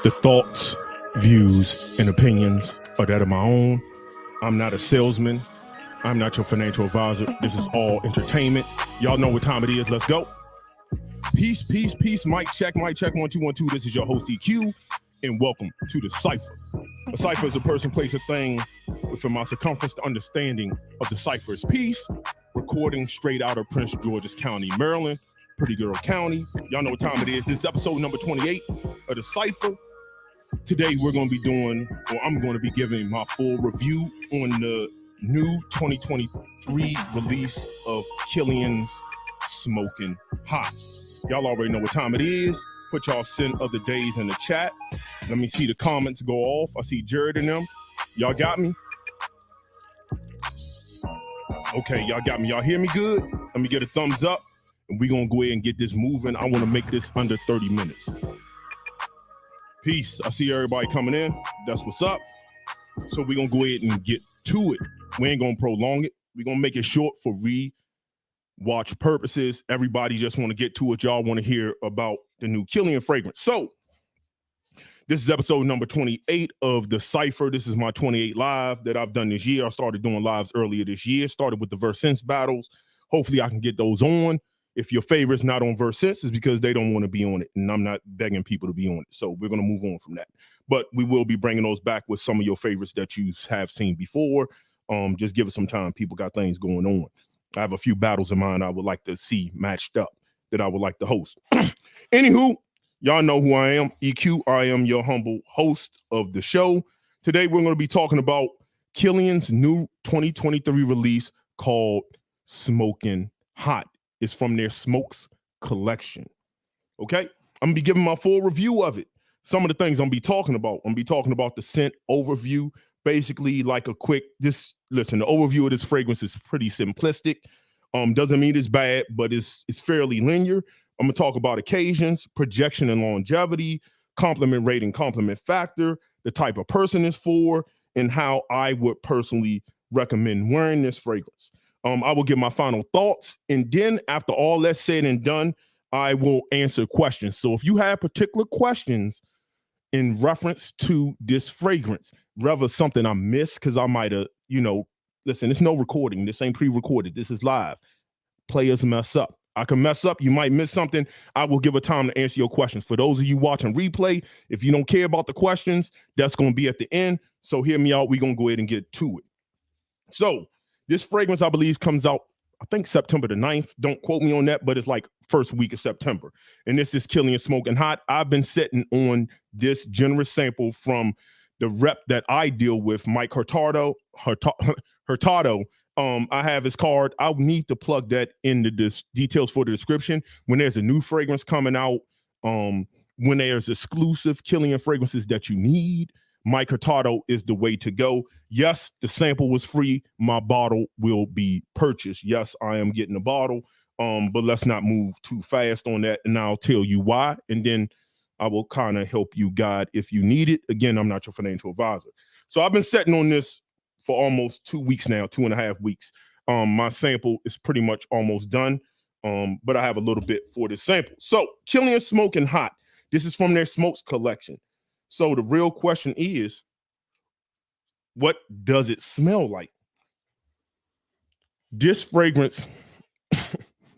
The thoughts, views, and opinions are that of my own. I'm not a salesman. I'm not your financial advisor. This is all entertainment. Y'all know what time it is. Let's go. Peace, peace, peace. Mic check, 1, 2, 1, 2. This is your host, EQ, and welcome to The Cipher. A cipher is a person, place, a thing within my circumference. The understanding of the cipher is peace. Recording straight out of Prince George's County, Maryland. Pretty Girl County. Y'all know what time it is. This is episode number 28 of The Cipher. Today we're going to be doing, or I'm going to be giving my full review on the new 2023 release of Kilian's Smoking Hot. Y'all already know what time it is. Put y'all scent of the days in the chat. Let me see the comments go off. I see Jared and them. Y'all got me? Okay, y'all got me. Y'all hear me good? Let me get a thumbs up, and we're going to go ahead and get this moving. I want to make this under 30 minutes. Peace. I see everybody coming in. That's what's up. So we're going to go ahead and get to it. We ain't going to prolong it. We're going to make it short for re-watch purposes. Everybody just want to get to it. Y'all want to hear about the new Kilian fragrance. So this is episode number 28 of The Cipher. This is my 28 live that I've done this year. I started doing lives earlier this year. Started with the Versense battles. Hopefully I can get those on. If your favorite's not on Versense, it's because they don't want to be on it, and I'm not begging people to be on it. So we're going to move on from that. But we will be bringing those back with some of your favorites that you have seen before. Just give it some time. People got things going on. I have a few battles in mind I would like to see matched up that I would like to host. Anywho, y'all know who I am. EQ, I am your humble host of the show. Today we're going to be talking about Kilian's new 2023 release called Smoking Hot. It's from their Smokes collection. Okay? I'm going to be giving my full review of it. Some of the things I'm going to be talking about. I'm going to be talking about the scent overview. Basically, like a quick, listen, the overview of this fragrance is pretty simplistic. Doesn't mean it's bad, but it's fairly linear. I'm going to talk about occasions, projection and longevity, compliment rating, compliment factor, the type of person it's for, and how I would personally recommend wearing this fragrance. I will give my final thoughts, and then after all that's said and done, I will answer questions. So if you have particular questions in reference to this fragrance, rather something I missed, because I might have, listen, it's no recording. This ain't pre-recorded. This is live. Players mess up. I can mess up. You might miss something. I will give a time to answer your questions. For those of you watching replay, if you don't care about the questions, that's going to be at the end. So hear me out. We're going to go ahead and get to it. So this fragrance, I believe, comes out, I think, September the 9th. Don't quote me on that, but it's like first week of September. And this is Kilian Smoking Hot. I've been sitting on this generous sample from the rep that I deal with, Mike Hurtado. I have his card. I'll need to plug that in the details for the description. When there's a new fragrance coming out, when there's exclusive Kilian fragrances that you need, Mike Hurtado is the way to go. Yes, the sample was free. My bottle will be purchased. Yes, I am getting a bottle, but let's not move too fast on that, and I'll tell you why, and then I will kind of help you guide if you need it. Again, I'm not your financial advisor. So I've been sitting on this for almost 2 weeks now, 2.5 weeks. My sample is pretty much almost done, but I have a little bit for this sample. So Kilian Smoking Hot. This is from their Smokes collection. So the real question is, what does it smell like? This fragrance,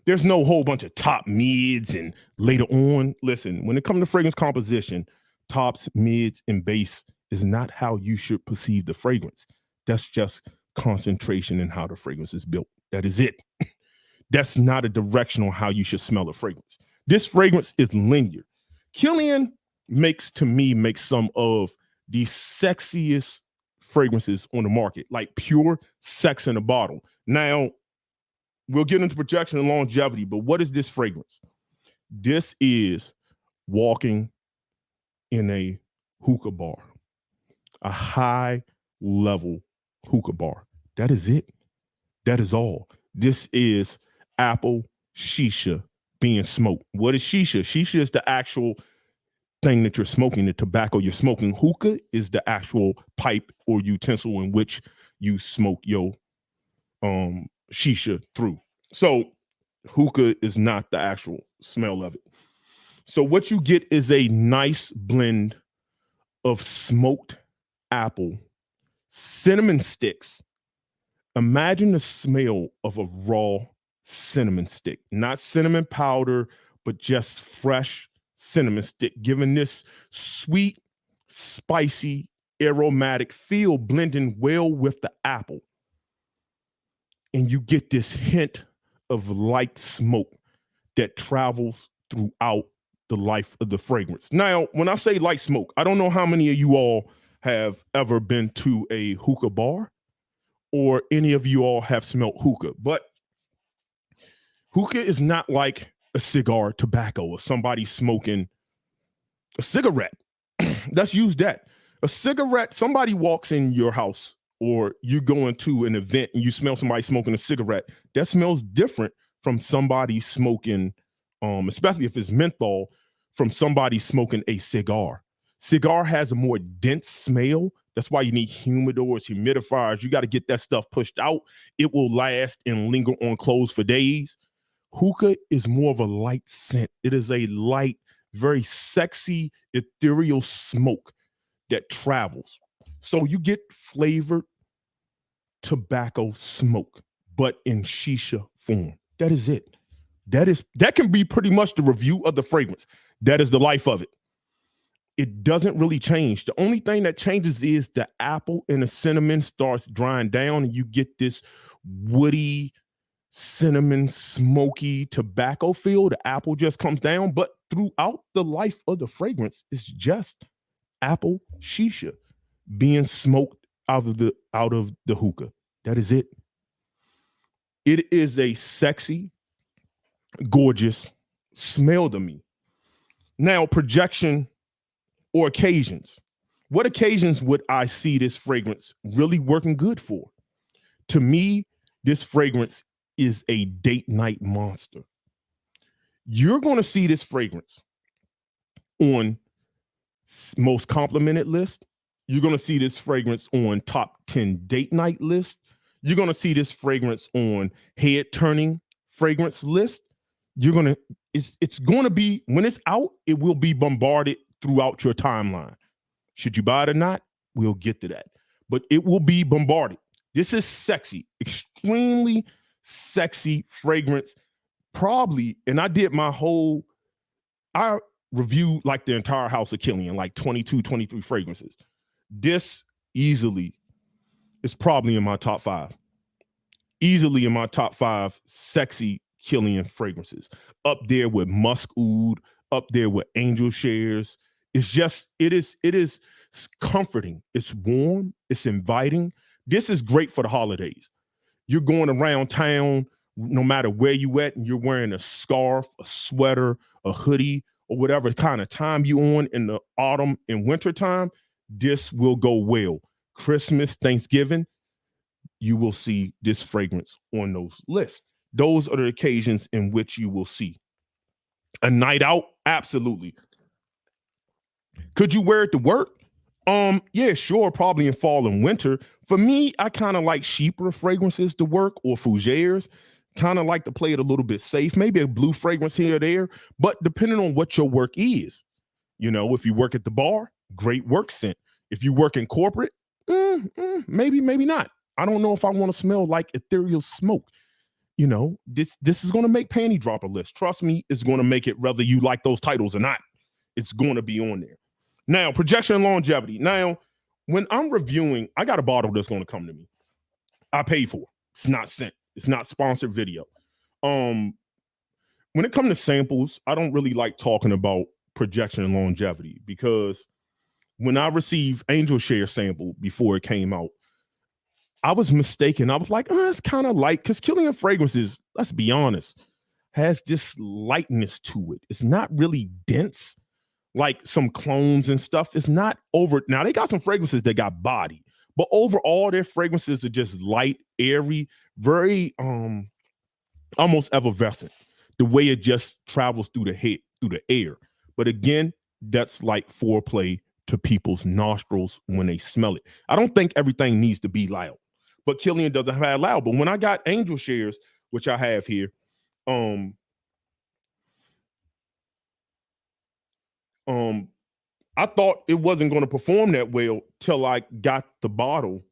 there's no whole bunch of top mids and later on. Listen, when it comes to fragrance composition, tops, mids, and base is not how you should perceive the fragrance. That's just concentration in how the fragrance is built. That is it. That's not a direction on how you should smell a fragrance. This fragrance is linear. Kilian makes some of the sexiest fragrances on the market, like pure sex in a bottle. Now, we'll get into projection and longevity, but what is this fragrance? This is walking in a hookah bar, a high-level hookah bar. That is it. That is all. This is apple shisha being smoked. What is shisha? Shisha is the actual thing that you're smoking, the tobacco you're smoking. Hookah is the actual pipe or utensil in which you smoke your shisha through. So hookah is not the actual smell of it. So what you get is a nice blend of smoked apple, cinnamon sticks. Imagine the smell of a raw cinnamon stick, not cinnamon powder, but just fresh cinnamon stick, giving this sweet, spicy, aromatic feel blending well with the apple. And you get this hint of light smoke that travels throughout the life of the fragrance. Now, when I say light smoke, I don't know how many of you all have ever been to a hookah bar or any of you all have smelled hookah, but hookah is not like a cigar, tobacco, or somebody smoking a cigarette. Let's use that. A cigarette, somebody walks in your house or you go into an event and you smell somebody smoking a cigarette, that smells different from somebody smoking, especially if it's menthol, from somebody smoking a cigar. Cigar has a more dense smell. That's why you need humidors, humidifiers. You got to get that stuff pushed out. It will last and linger on clothes for days. Hookah is more of a light scent. It is a light, very sexy, ethereal smoke that travels. So you get flavored tobacco smoke, but in shisha form. That is it. That can be pretty much the review of the fragrance. That is the life of it. It doesn't really change. The only thing that changes is the apple and the cinnamon starts drying down and you get this woody, cinnamon, smoky tobacco feel. The apple just comes down, but throughout the life of the fragrance, it's just apple shisha being smoked out of the hookah. That is it. It is a sexy, gorgeous smell to me. Now, projection or occasions. What occasions would I see this fragrance really working good for? To me, this fragrance is a date night monster. You're going to see this fragrance on most complimented list. You're going to see this fragrance on top 10 date night list. You're going to see this fragrance on head turning fragrance list. It's going to be, when it's out, it will be bombarded throughout your timeline. Should you buy it or not? We'll get to that. But it will be bombarded. This is sexy, extremely sexy fragrance. Probably, and I reviewed like the entire house of Kilian, like 22, 23 fragrances. This easily is probably in my top 5. Easily in my top 5 sexy Kilian fragrances. Up there with Musk Oud, up there with Angel Shares. It is comforting. It's warm. It's inviting. This is great for the holidays. You're going around town, no matter where you at, and you're wearing a scarf, a sweater, a hoodie, or whatever kind of time you on in the autumn and winter time, this will go well. Christmas, Thanksgiving, you will see this fragrance on those lists. Those are the occasions in which you will see. A night out, absolutely. Could you wear it to work? Yeah, sure, probably in fall and winter. For me, I kind of like cheaper fragrances to work or fougères. Kind of like to play it a little bit safe. Maybe a blue fragrance here or there, but depending on what your work is. You know, if you work at the bar, great work scent. If you work in corporate, maybe not. I don't know if I want to smell like ethereal smoke. You know, this is going to make panty dropper list. Trust me, it's going to make it whether you like those titles or not. It's going to be on there. Now, projection and longevity. Now, when I'm reviewing, I got a bottle that's going to come to me. I paid for it. It's not sent. It's not sponsored video. When it comes to samples, I don't really like talking about projection and longevity because when I received Angel Share sample before it came out, I was mistaken. I was like, it's kind of light because Kilian Fragrances, let's be honest, has this lightness to it. It's not really dense like some clones and stuff. It's not over. Now, they got some fragrances that got body, but overall, their fragrances are just light, airy, very almost effervescent. The way it just travels through the air. But again, that's like foreplay to people's nostrils when they smell it. I don't think everything needs to be loud, but Kilian doesn't have loud. But when I got Angel Shares, which I have here, I thought it wasn't going to perform that well till I got the bottle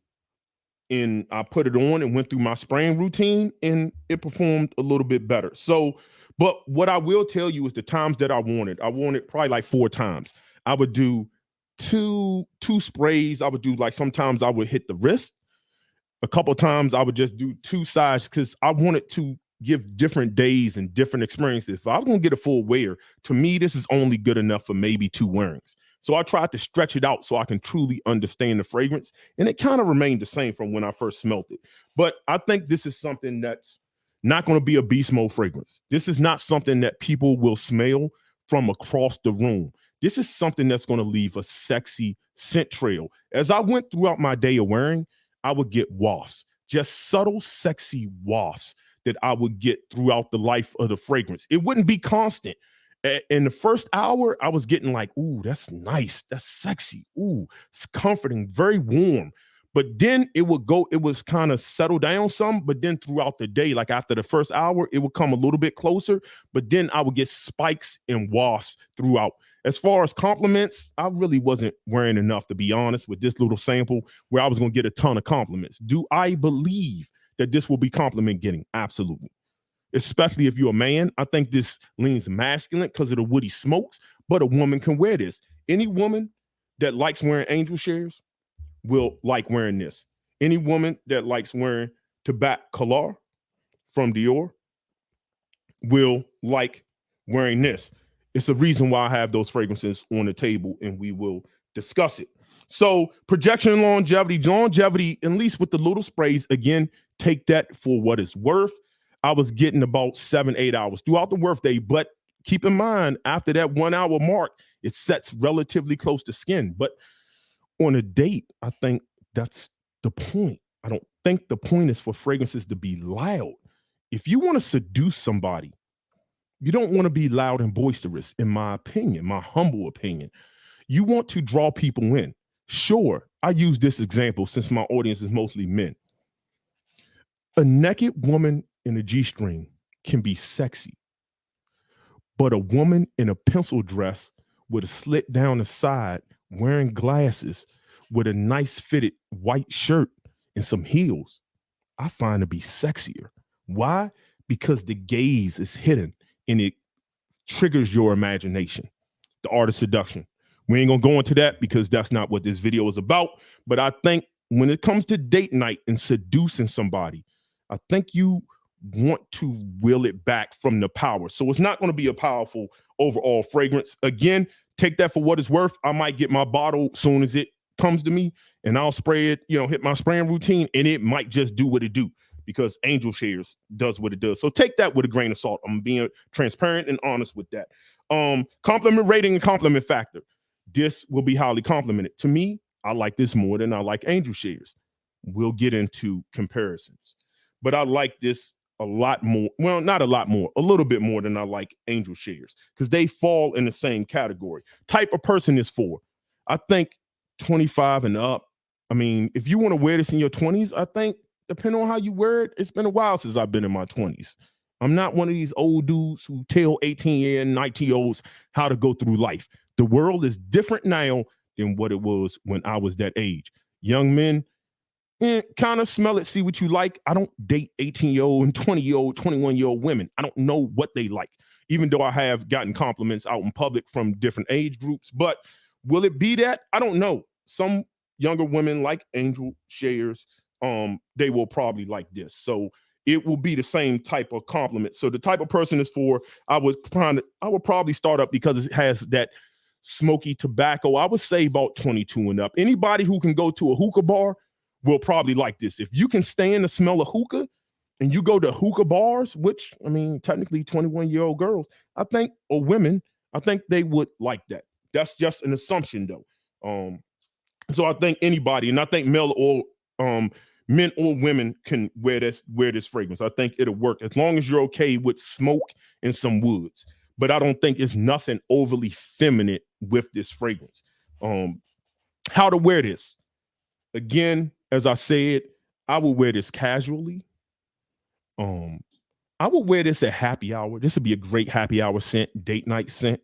and I put it on and went through my spraying routine, and it performed a little bit better. So, but what I will tell you is the times that I wanted probably like 4 times. I would do two sprays. I would do like sometimes I would hit the wrist. A couple of times I would just do 2 sides because I wanted to give different days and different experiences. If I was going to get a full wear, to me, this is only good enough for maybe 2 wearings. So I tried to stretch it out so I can truly understand the fragrance. And it kind of remained the same from when I first smelled it. But I think this is something that's not going to be a beast mode fragrance. This is not something that people will smell from across the room. This is something that's going to leave a sexy scent trail. As I went throughout my day of wearing, I would get wafts, just subtle, sexy wafts that I would get throughout the life of the fragrance. It wouldn't be constant. In the first hour, I was getting like, ooh, that's nice. That's sexy. Ooh, it's comforting, very warm. But then it was kind of settle down some. But then throughout the day, like after the first hour, it would come a little bit closer. But then I would get spikes and wafts throughout. As far as compliments, I really wasn't wearing enough, to be honest, with this little sample where I was going to get a ton of compliments. Do I believe that this will be compliment getting? Absolutely. Especially if you're a man. I think this leans masculine because of the woody smokes, but a woman can wear this. Any woman that likes wearing angel shares will like wearing this. Any woman that likes wearing Tobacco Color from Dior will like wearing this. It's a reason why I have those fragrances on the table, and we will discuss it. So projection and longevity, at least with the little sprays, again, take that for what it's worth. I was getting about 7-8 hours throughout the workday, but keep in mind, after that 1 hour mark, it sets relatively close to skin. But on a date, I think that's the point. I don't think the point is for fragrances to be loud. If you want to seduce somebody, you don't want to be loud and boisterous, in my opinion, my humble opinion. You want to draw people in. Sure, I use this example since my audience is mostly men. A naked woman in a G-string can be sexy, but a woman in a pencil dress with a slit down the side, wearing glasses, with a nice fitted white shirt and some heels, I find to be sexier. Why? Because the gaze is hidden and it triggers your imagination. The art of seduction. We ain't gonna go into that because that's not what this video is about. But I think when it comes to date night and seducing somebody, I think you want to will it back from the power. So it's not going to be a powerful overall fragrance. Again, take that for what it's worth. I might get my bottle soon as it comes to me and I'll spray it, hit my spraying routine, and it might just do what it do because Angel Shares does what it does. So take that with a grain of salt. I'm being transparent and honest with that. Compliment rating and compliment factor. This will be highly complimented. To me, I like this more than I like Angel Shares. We'll get into comparisons. But I like this a lot more. Well, not a lot more, a little bit more than I like Angel Shares because they fall in the same category. Type of person is for, I think, 25 and up. I mean, if you want to wear this in your 20s, I think, depending on how you wear it, it's been a while since I've been in my 20s. I'm not one of these old dudes who tell 18-year and 19-year-olds how to go through life. The world is different now than what it was when I was that age. Young men, kind of smell it, see what you like. I don't date 18-year-old and 20-year-old, 21-year-old women. I don't know what they like, even though I have gotten compliments out in public from different age groups. But will it be that? I don't know. Some younger women like Angel Shares. They will probably like this. So it will be the same type of compliment. So the type of person is for, I would probably start up because it has that smoky tobacco. I would say about 22 and up. Anybody who can go to a hookah bar will probably like this. If you can stand the smell of hookah and you go to hookah bars, which, I mean, technically 21-year-old girls, I think, or women, I think they would like that. That's just an assumption though. So I think anybody, and I think male or men or women can wear this fragrance. I think it'll work as long as you're okay with smoke and some woods. But I don't think it's nothing overly feminine with this fragrance. How to wear this? Again, as I said, I will wear this casually. I will wear this at happy hour. This would be a great happy hour scent, date night scent.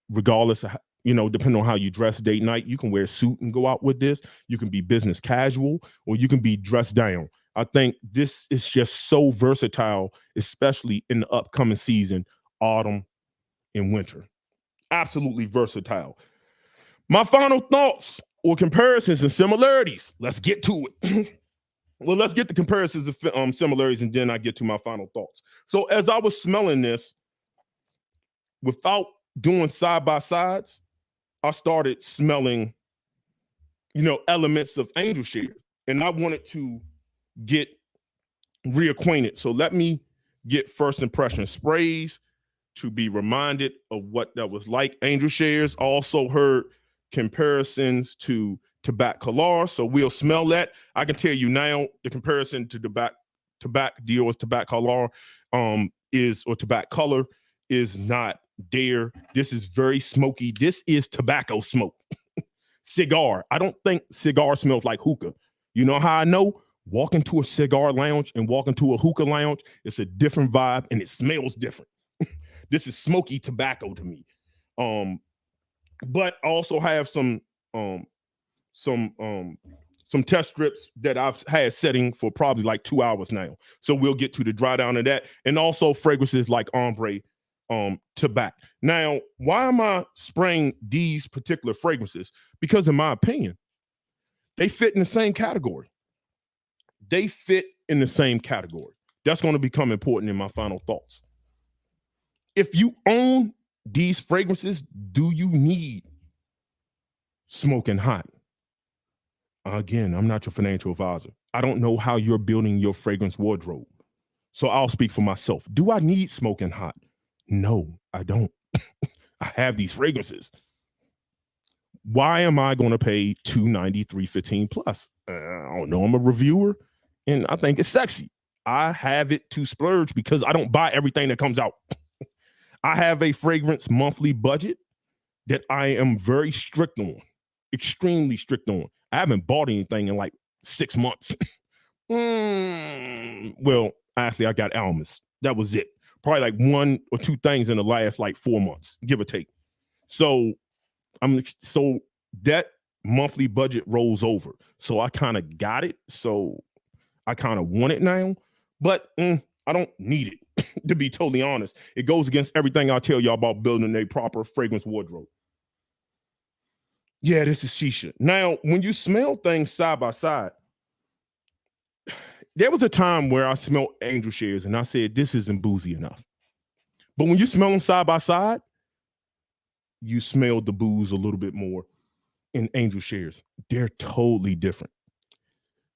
Regardless of you know, depending on how you dress date night, you can wear a suit and go out with this. You can be business casual, or you can be dressed down. I think this is just so versatile, especially in the upcoming season, autumn and winter. Absolutely versatile. My final thoughts or comparisons and similarities. Let's get to it. Well, let's get the comparisons and similarities, and then I get to my final thoughts. So as I was smelling this, without doing side by sides, I started smelling, you know, elements of Angel Share, and I wanted to get reacquainted. So let me get first impression sprays to be reminded of what that was like. Angel Shares, also heard comparisons to Tobacco Color, so we'll smell that. I can tell you now the comparison to Dior's Tobacco Color or Tobacco Color is not there. This is very smoky. This is tobacco smoke. Cigar. I don't think cigar smells like hookah. You know how I know? Walk into a cigar lounge and walk into a hookah lounge, it's a different vibe and it smells different. This is smoky tobacco to me. But I also have some test strips that I've had setting for probably like 2 hours now. So we'll get to the dry down of that. And also fragrances like Ombre Tobacco. Now, why am I spraying these particular fragrances? Because in my opinion, they fit in the same category. They fit in the same category. That's going to become important in my final thoughts. If you own these fragrances, do you need smoking hot? Again, I'm not your financial advisor. I don't know how you're building your fragrance wardrobe. So I'll speak for myself. Do I need smoking hot? No, I don't. I have these fragrances. Why am I going to pay $290, $315 plus? I don't know. I'm a reviewer and I think it's sexy. I have it to splurge because I don't buy everything that comes out. I have a fragrance monthly budget that I am very strict on, extremely strict on. I haven't bought anything in like 6 months. Well, actually, I got almonds. That was it. Probably like 1 or 2 things in the last like 4 months, give or take. So that monthly budget rolls over. So I kind of got it. So I kind of want it now, but I don't need it. To be totally honest, it goes against everything I tell y'all about building a proper fragrance wardrobe. Yeah, this is shisha. Now, when you smell things side by side, there was a time where I smelled Angel Shares and I said, this isn't boozy enough. But when you smell them side by side, you smell the booze a little bit more in Angel Shares. They're totally different.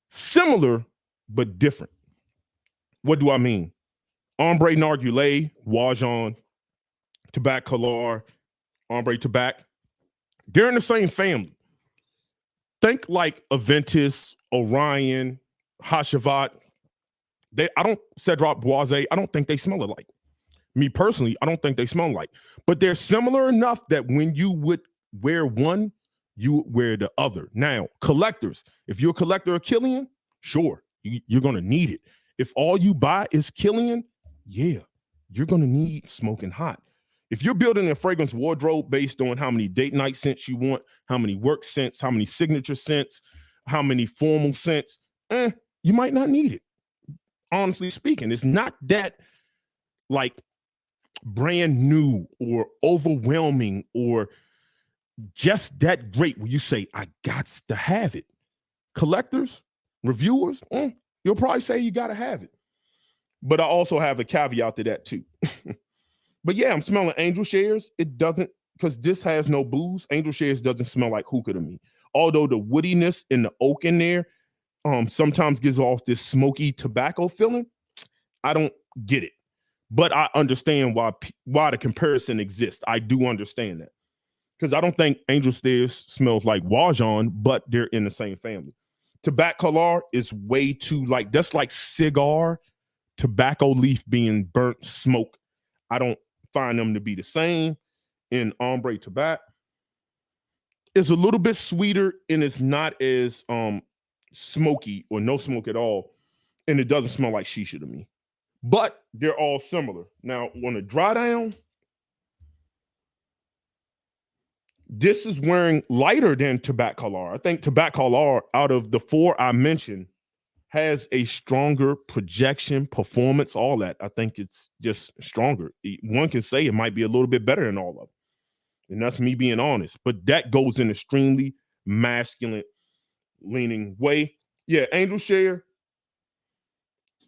Similar, but different. What do I mean? Ombre Narguilé, Wajon, Tobacco Color, Ombre Tobacco. They're in the same family. Think like Aventus, Orion, Hacivat. Cedroc Boise, I don't think they smell alike. Me personally, I don't think they smell alike. But they're similar enough that when you would wear one, you would wear the other. Now, collectors, if you're a collector of Kilian, sure, you're going to need it. If all you buy is Kilian, yeah, you're going to need smoking hot. If you're building a fragrance wardrobe based on how many date night scents you want, how many work scents, how many signature scents, how many formal scents, you might not need it. Honestly speaking, it's not that like brand new or overwhelming or just that great where you say, I got to have it. Collectors, reviewers, you'll probably say you got to have it. But I also have a caveat to that too. But yeah, I'm smelling Angel Shares. It doesn't, because this has no booze. Angel Shares doesn't smell like hookah to me. Although the woodiness and the oak in there sometimes gives off this smoky tobacco feeling. I don't get it. But I understand why the comparison exists. I do understand that. Because I don't think Angel Shares smells like Wajon, but they're in the same family. Tobacco Color is way too that's like cigar, tobacco leaf being burnt smoke. I don't find them to be the same. In Ombre Tobacco, it's a little bit sweeter and it's not as smoky or no smoke at all. And it doesn't smell like shisha to me. But they're all similar. Now, on a dry down, This is wearing lighter than Tobacco Color. I think Tobacco Color, out of the 4 I mentioned, has a stronger projection, performance, all that. I think it's just stronger. One can say it might be a little bit better than all of them. And that's me being honest. But that goes in extremely masculine leaning way. Yeah, Angel Share.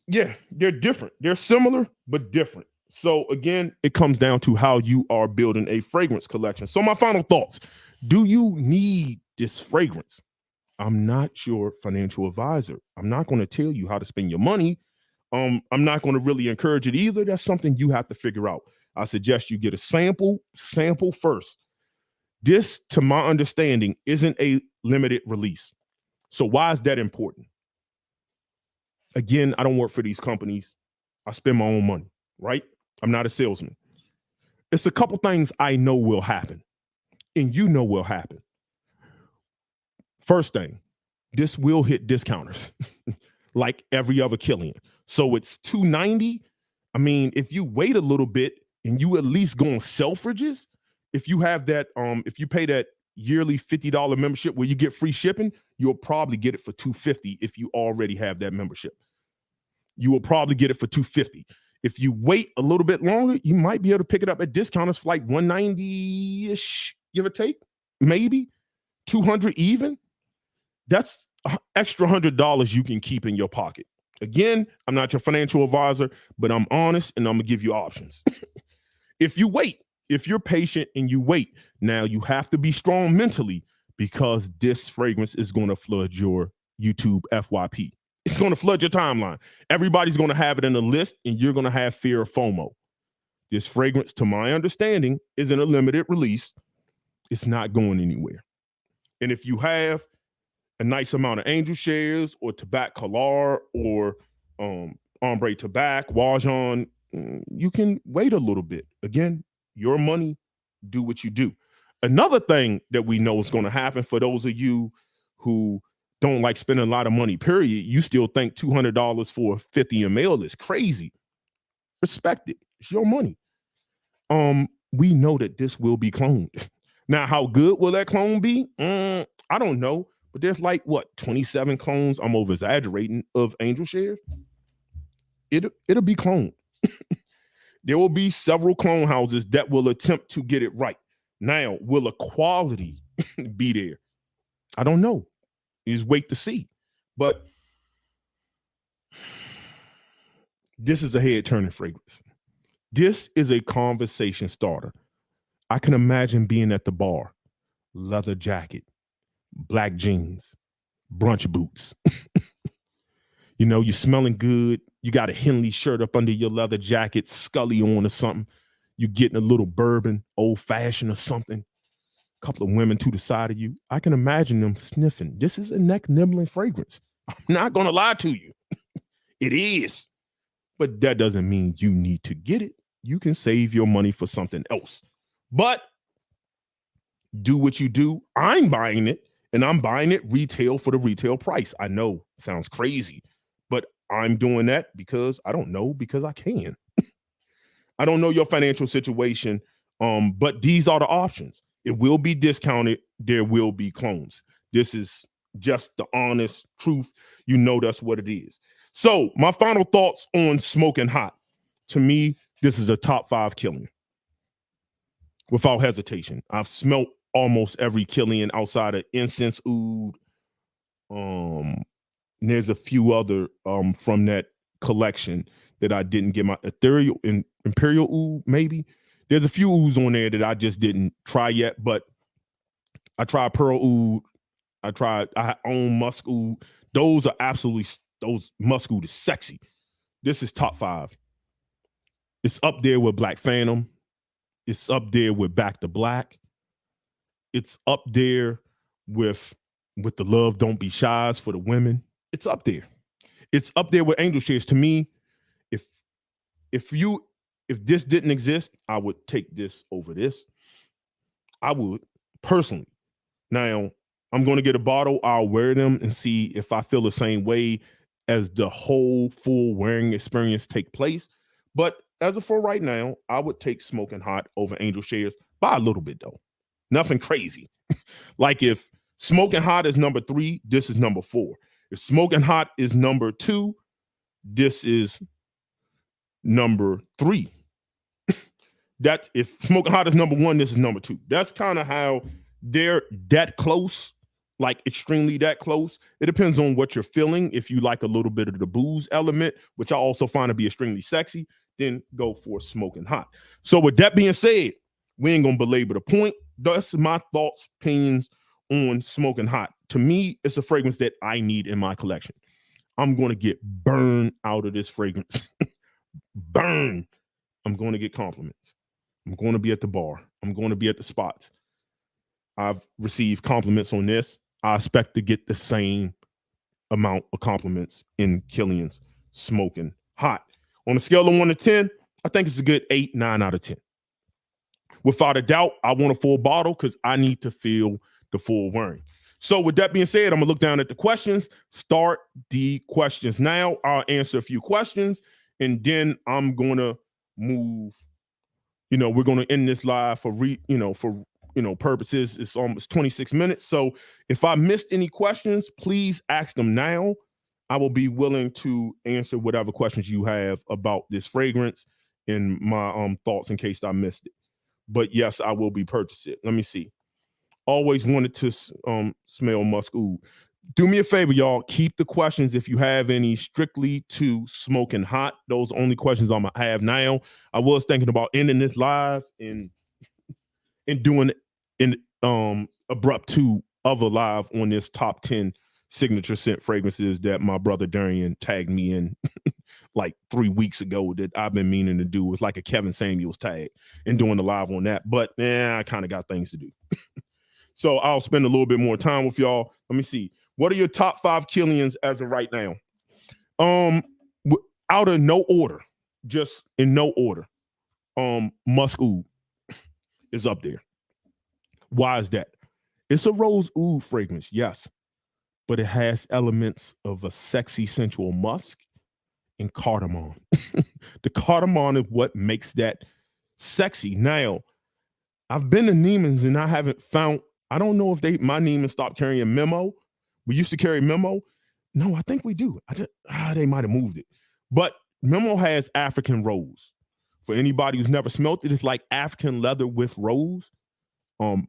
Yeah, they're different. They're similar, but different. So again, it comes down to how you are building a fragrance collection. So my final thoughts. Do you need this fragrance? I'm not your financial advisor. I'm not going to tell you how to spend your money. I'm not going to really encourage it either. That's something you have to figure out. I suggest you get a sample first. This, to my understanding, isn't a limited release. So why is that important? Again, I don't work for these companies. I spend my own money, right? I'm not a salesman. It's a couple things I know will happen, and you know will happen. First thing, this will hit discounters like every other Kilian. So it's $290. I mean, if you wait a little bit and you at least go on Selfridges, if you have that, if you pay that yearly $50 membership where you get free shipping, you'll probably get it for $250 if you already have that membership. You will probably get it for $250. If you wait a little bit longer, you might be able to pick it up at discounters for like $190-ish, give or take, maybe $200 even. That's extra $100 you can keep in your pocket. Again, I'm not your financial advisor, but I'm honest and I'm gonna give you options. If you wait, if you're patient and you wait, now you have to be strong mentally because this fragrance is gonna flood your YouTube FYP. It's gonna flood your timeline. Everybody's gonna have it in a list and you're gonna have fear of FOMO. This fragrance, to my understanding, isn't a limited release. It's not going anywhere. And if you have a nice amount of Angel Shares or Tobacco Color or Ombre Tobacco, Wajon, you can wait a little bit. Again, your money, do what you do. Another thing that we know is going to happen for those of you who don't like spending a lot of money, period, you still think $200 for 50 ml is crazy. Respect it. It's your money. We know that this will be cloned. Now, how good will that clone be? I don't know. But there's like, 27 clones, I'm over exaggerating, of Angel Shares. It'll be cloned. There will be several clone houses that will attempt to get it right. Now, will a quality be there? I don't know. Just wait to see. But this is a head-turning fragrance. This is a conversation starter. I can imagine being at the bar, leather jacket, black jeans, brunch boots. You know, you're smelling good. You got a Henley shirt up under your leather jacket, Scully on or something. You're getting a little bourbon, old fashioned or something. A couple of women to the side of you. I can imagine them sniffing. This is a neck nibbling fragrance. I'm not going to lie to you. It is. But that doesn't mean you need to get it. You can save your money for something else. But do what you do. I'm buying it, and I'm buying it retail for the retail price. I know, sounds crazy, but I'm doing that because I don't know, because I can. I don't know your financial situation, but these are the options. It will be discounted. There will be clones. This is just the honest truth. You know that's what it is. So my final thoughts on Smoking Hot. To me, this is a top 5 Kilian. Without hesitation. I've smelt almost every Kilian outside of Incense Oud. There's a few other from that collection that I didn't get. My Ethereal and Imperial Oud, maybe. There's a few ouds on there that I just didn't try yet, but I tried Pearl Oud. I own Musk Oud. Those are absolutely, those Musk Oud is sexy. This is top 5. It's up there with Black Phantom. It's up there with Back to Black. It's up there with the Love Don't Be Shy's for the women. It's up there. It's up there with Angel Shares. To me, if this didn't exist, I would take this over this. I would, personally. Now, I'm going to get a bottle. I'll wear them and see if I feel the same way as the whole full wearing experience take place. But as of for right now, I would take Smoking Hot over Angel Shares by a little bit, though. Nothing crazy. Like if Smoking Hot is number 3, this is number 4. If Smoking Hot is number 2, this is number 3. That if Smoking Hot is number 1, this is number 2. That's kind of how they're that close, like extremely that close. It depends on what you're feeling. If you like a little bit of the booze element, which I also find to be extremely sexy, then go for Smoking Hot. So with that being said, we ain't gonna belabor the point. That's my thoughts, opinions on Smoking Hot. To me, it's a fragrance that I need in my collection. I'm going to get burned out of this fragrance. Burn. I'm going to get compliments. I'm going to be at the bar. I'm going to be at the spots. I've received compliments on this. I expect to get the same amount of compliments in Kilian's Smoking Hot. On a scale of 1 to 10, I think it's a good 8, 9 out of 10. Without a doubt, I want a full bottle because I need to feel the full wearing. So with that being said, I'm going to look down at the questions. Start the questions now. I'll answer a few questions, and then I'm going to move. We're going to end this live for purposes. It's almost 26 minutes. So if I missed any questions, please ask them now. I will be willing to answer whatever questions you have about this fragrance and my thoughts in case I missed it. But yes, I will be purchasing it. Let me see. Always wanted to smell musk oud. Do me a favor, y'all. Keep the questions, if you have any, strictly to Smoking Hot. Those are the only questions I'm gonna have now. I was thinking about ending this live and doing abrupt 2 other live on this top 10 signature scent fragrances that my brother Darian tagged me in like 3 weeks ago that I've been meaning to do. It's like a Kevin Samuels tag and doing the live on that. But I kind of got things to do. So I'll spend a little bit more time with y'all. Let me see. What are your top 5 Kilians as of right now? Out of no order, just in no order. Musk oud is up there. Why is that? It's a rose oud fragrance, yes, but it has elements of a sexy, sensual musk and cardamom. The cardamom is what makes that sexy. Now, I've been to Neiman's and I haven't found, I don't know if my Neiman stopped carrying Memo. We used to carry Memo. No, I think we do. They might have moved it. But Memo has African rose. For anybody who's never smelt it, it's like African leather with rose.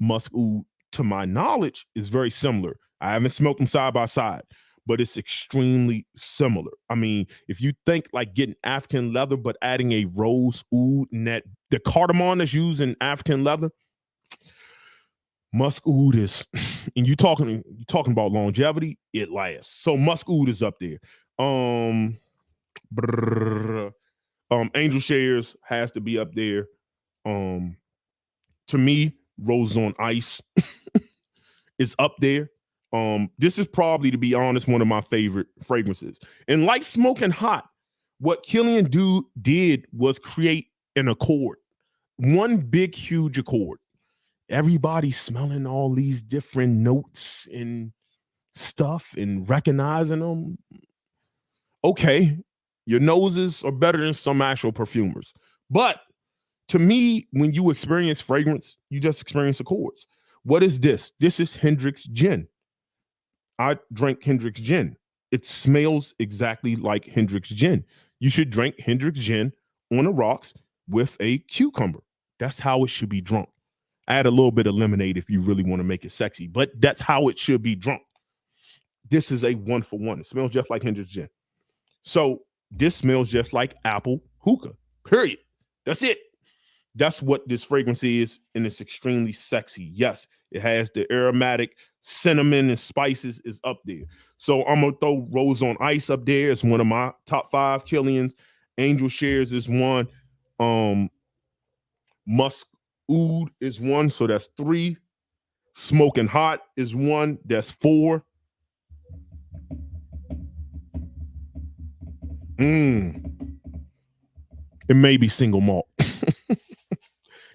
Musk oud, to my knowledge, is very similar. I haven't smelt them side by side, but it's extremely similar. I mean, if you think like getting African leather, but adding a rose oud and the cardamom that's used in African leather, musk oud is, and you talking about longevity, it lasts. So musk oud is up there. Angel Shares has to be up there. To me, Roses on Ice is up there. This is probably, to be honest, one of my favorite fragrances. And like Smoking Hot, what Kilian did was create an accord. One big, huge accord. Everybody smelling all these different notes and stuff and recognizing them. Okay, your noses are better than some actual perfumers. But to me, when you experience fragrance, you just experience accords. What is this? This is Hendrick's Gin. I drank Hendrick's Gin. It smells exactly like Hendrick's Gin. You should drink Hendrick's Gin on the rocks with a cucumber. That's how it should be drunk. Add a little bit of lemonade if you really want to make it sexy, but that's how it should be drunk. This is a 1-for-1. It smells just like Hendrick's Gin. So this smells just like apple hookah, period. That's it. That's what this fragrance is, and it's extremely sexy. Yes, it has the aromatic cinnamon and spices is up there. So I'm going to throw Rose on Ice up there. It's one of my top 5 Kilians. Angel Shares is one. Musk oud is one, so that's 3. Smoking Hot is 1, that's 4. It may be single malt.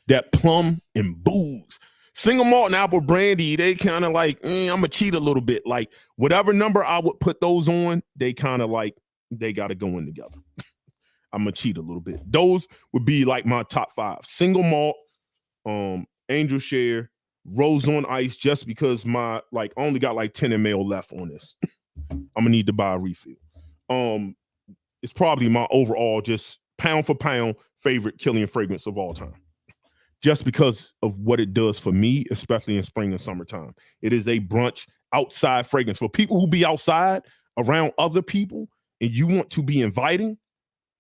That plum and booze. Single malt and apple brandy, they kind of like, I'm going to cheat a little bit. Like whatever number I would put those on, they kind of like, they got to go in together. I'm going to cheat a little bit. Those would be like my top 5. Single malt, Angel Share, Rose on Ice, just because my I only got like 10 ml left on this. I'm gonna need to buy a refill. It's probably my overall, just pound for pound, favorite Kilian fragrance of all time, just because of what it does for me, especially in spring and summertime. It is a brunch outside fragrance for people who be outside around other people and you want to be inviting,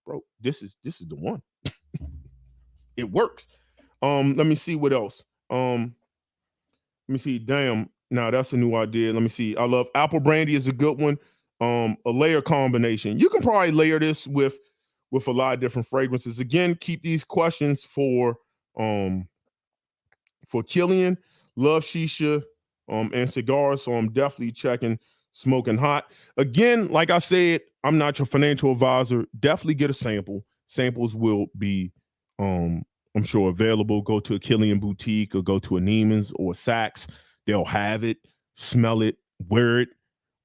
bro. This is the one. It works. Let me see what else. Let me see. Damn. Now that's a new idea. Let me see. I love apple brandy is a good one. A layer combination. You can probably layer this with a lot of different fragrances. Again, keep these questions for Kilian. Love shisha and cigars, so I'm definitely checking smoking hot. Again, like I said, I'm not your financial advisor. Definitely get a sample. Samples will be I'm sure available. Go to a Kilian boutique or go to a Neiman's or a Saks. They'll have it, smell it, wear it,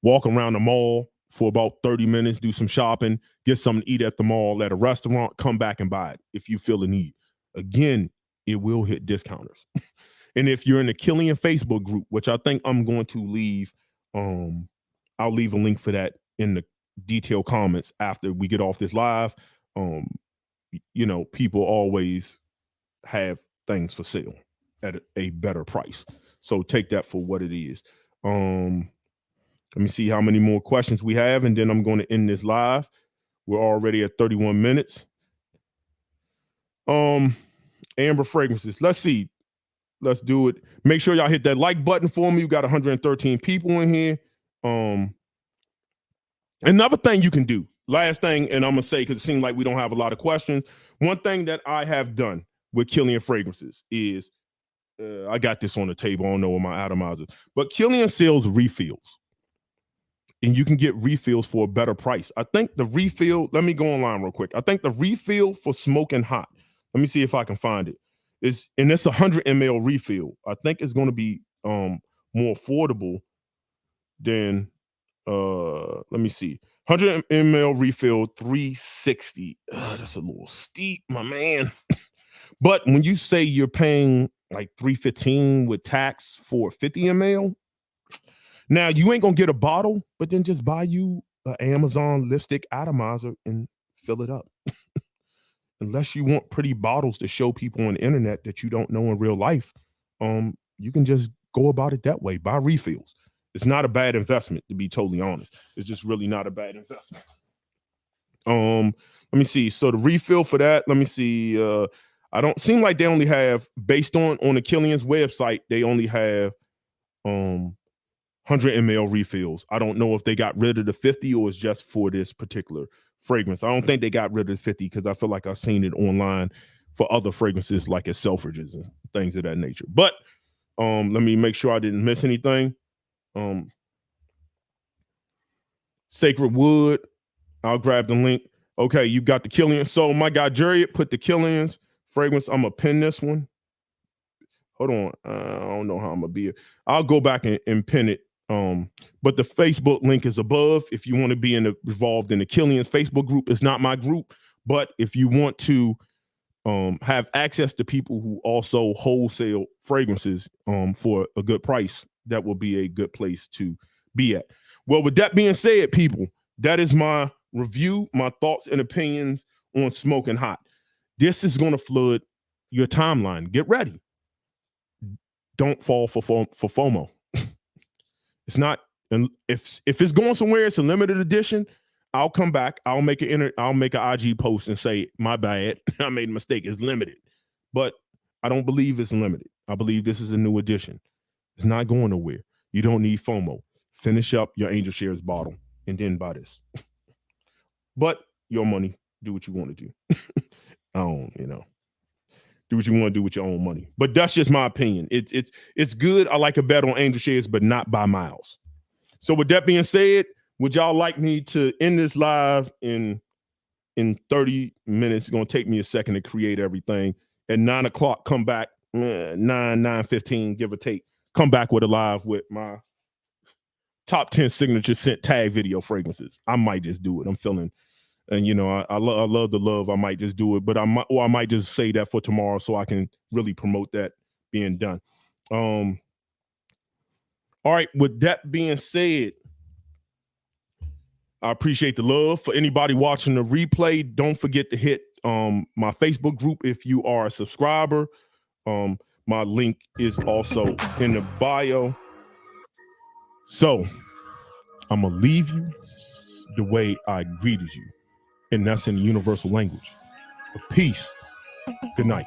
walk around the mall for about 30 minutes, do some shopping, get something to eat at the mall, at a restaurant, come back and buy it if you feel the need. Again, it will hit discounters. And if you're in the Kilian Facebook group, which I think I'm going to leave, I'll leave a link for that in the detailed comments after we get off this live. People always have things for sale at a better price. So take that for what it is. Let me see how many more questions we have, and then I'm going to end this live. We're already at 31 minutes. Amber Fragrances. Let's see. Let's do it. Make sure y'all hit that like button for me. We got 113 people in here. Another thing you can do, last thing, and I'm going to say, because it seems like we don't have a lot of questions. One thing that I have done with Kilian Fragrances is, I got this on the table. I don't know where my atomizer, but Kilian sells refills. And you can get refills for a better price. I think the refill, let me go online real quick. I think the refill for smoking hot, let me see if I can find it. It's 100 ml refill. I think it's going to be more affordable than, let me see. 100 ml refill, $360. That's a little steep, my man. But when you say you're paying like $315 with tax for 50 ml, now you ain't gonna get a bottle, but then just buy you an Amazon lipstick atomizer and fill it up. Unless you want pretty bottles to show people on the internet that you don't know in real life, you can just go about it that way. Buy refills. It's not a bad investment, to be totally honest. It's just really not a bad investment. Let me see. So the refill for that, let me see. I don't seem like they only have, based on the Kilian's website, they only have 100 ml refills. I don't know if they got rid of the 50 or it's just for this particular fragrance. I don't think they got rid of the 50 because I feel like I've seen it online for other fragrances like at Selfridges and things of that nature. But let me make sure I didn't miss anything. Sacred Wood, I'll grab the link. Okay, you got the Kilian. So my guy Jerry put the Kilian's fragrance. I'm gonna pin this one. Hold on, I don't know how I'm gonna be it. I'll go back and pin it. But the Facebook link is above if you want to be involved in the Kilian's Facebook group. It's not my group, but if you want to have access to people who also wholesale fragrances for a good price, that will be a good place to be at. Well, with that being said, people, that is my review, my thoughts and opinions on Smoking Hot. This is going to flood your timeline. Get ready. Don't fall for FOMO. It's not, and if it's going somewhere, it's a limited edition. I'll come back. I'll make an IG post and say, my bad, I made a mistake. It's limited, but I don't believe it's limited. I believe this is a new edition. It's not going nowhere. You don't need FOMO. Finish up your Angel Shares bottle and then buy this. But your money, do what you want to do. Do what you want to do with your own money. But that's just my opinion. It's good. I like a bet on Angel Shares, but not by miles. So with that being said, would y'all like me to end this live in 30 minutes? It's going to take me a second to create everything. At 9 o'clock, come back, 9:15, give or take. Come back with a live with my top 10 signature scent tag video fragrances. I might just do it. I'm feeling, and I love the love. I might just do it, but I might just say that for tomorrow so I can really promote that being done. All right, with that being said, I appreciate the love. For anybody watching the replay, don't forget to hit my Facebook group if you are a subscriber. My link is also in the bio. So I'm gonna leave you the way I greeted you, and that's in the universal language of peace. Good night.